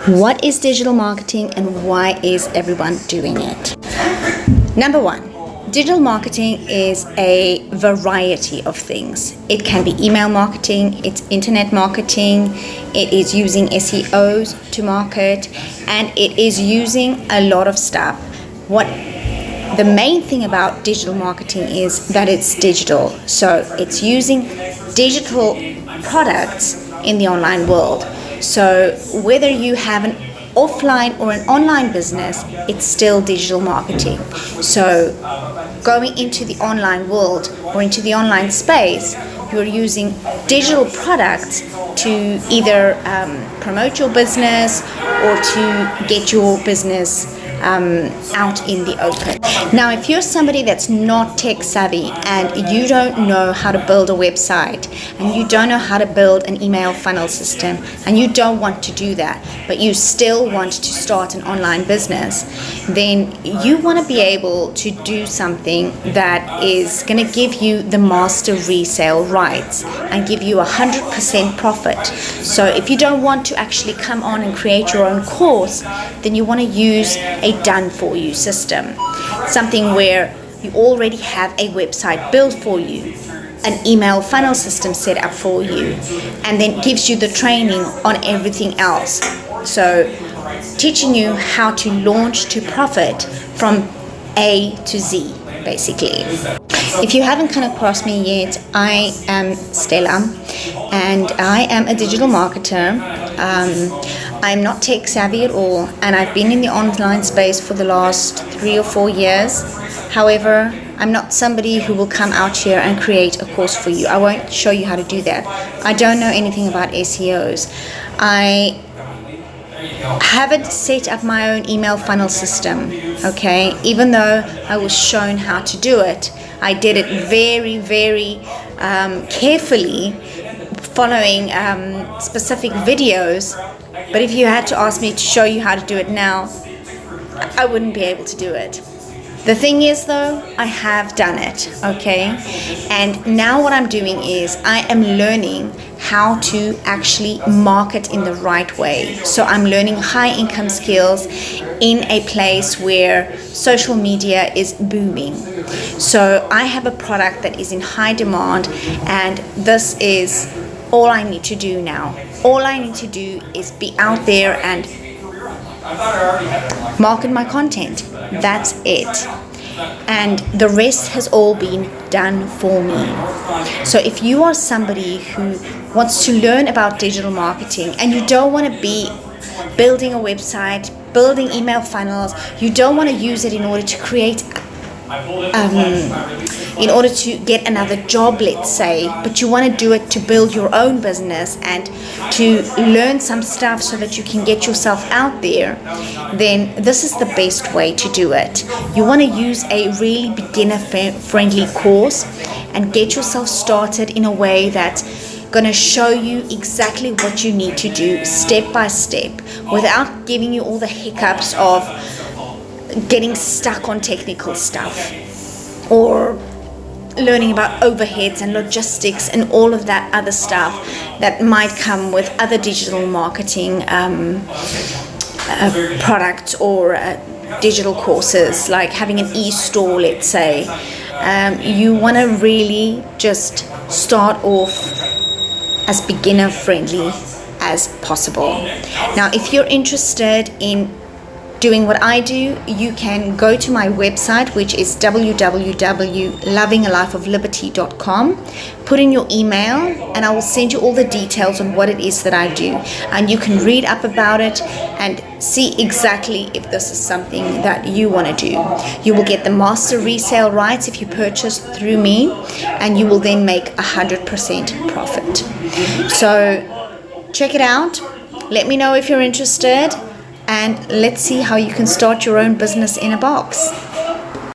What is digital marketing and why is everyone doing it? Number one, digital marketing is a variety of things. It can be email marketing, it's internet marketing, it is using SEOs to market, and it is using a lot of stuff. What the main thing about digital marketing is that it's digital. So it's using digital products in the online world. So whether you have an offline or an online business, it's still digital marketing. So going into the online world or into the online space, you're using digital products to either promote your business or to get your business out in the open. Now, if you're somebody that's not tech savvy and you don't know how to build a website and you don't know how to build an email funnel system and you don't want to do that, but you still want to start an online business, then you want to be able to do something that is going to give you the master resale rights and give you 100% profit. So if you don't want to actually come on and create your own course, then you want to use a done-for-you system, something where you already have a website built for you, an email funnel system set up for you, and then gives you the training on everything else. So teaching you how to launch to profit from A to Z, basically. If you haven't come across me yet, I am Stella and I am a digital marketer. I'm not tech savvy at all, and I've been in the online space for the last 3 or 4 years. However, I'm not somebody who will come out here and create a course for you. I won't show you how to do that. I don't know anything about SEOs. I haven't set up my own email funnel system, okay? Even though I was shown how to do it, I did it very, very carefully, following specific videos. But if you had to ask me to show you how to do it now, I wouldn't be able to do it. The thing is though, I have done it, okay? And now what I'm doing is I am learning how to actually market in the right way. So I'm learning high income skills in a place where social media is booming. So I have a product that is in high demand, and this is all I need to do now. All I need to do is be out there and market my content. That's it. And the rest has all been done for me. So if you are somebody who wants to learn about digital marketing and you don't want to be building a website, building email funnels, you don't want to use it in order to create in order to get another job, let's say, but you want to do it to build your own business and to learn some stuff so that you can get yourself out there, then this is the best way to do it. You want to use a really beginner-friendly course and get yourself started in a way that's going to show you exactly what you need to do step by step without giving you all the hiccups of getting stuck on technical stuff or learning about overheads and logistics and all of that other stuff that might come with other digital marketing products or digital courses, like having an e-store, let's say. You want to really just start off as beginner friendly as possible. Now, if you're interested in doing what I do, you can go to my website, which is www.lovingalifeofliberty.com. Put in your email and I will send you all the details on what it is that I do, and you can read up about it and see exactly if this is something that you want to do. You will get the master resale rights if you purchase through me, and you will then make 100% profit. So check it out. Let me know if you're interested, and let's see how you can start your own business in a box.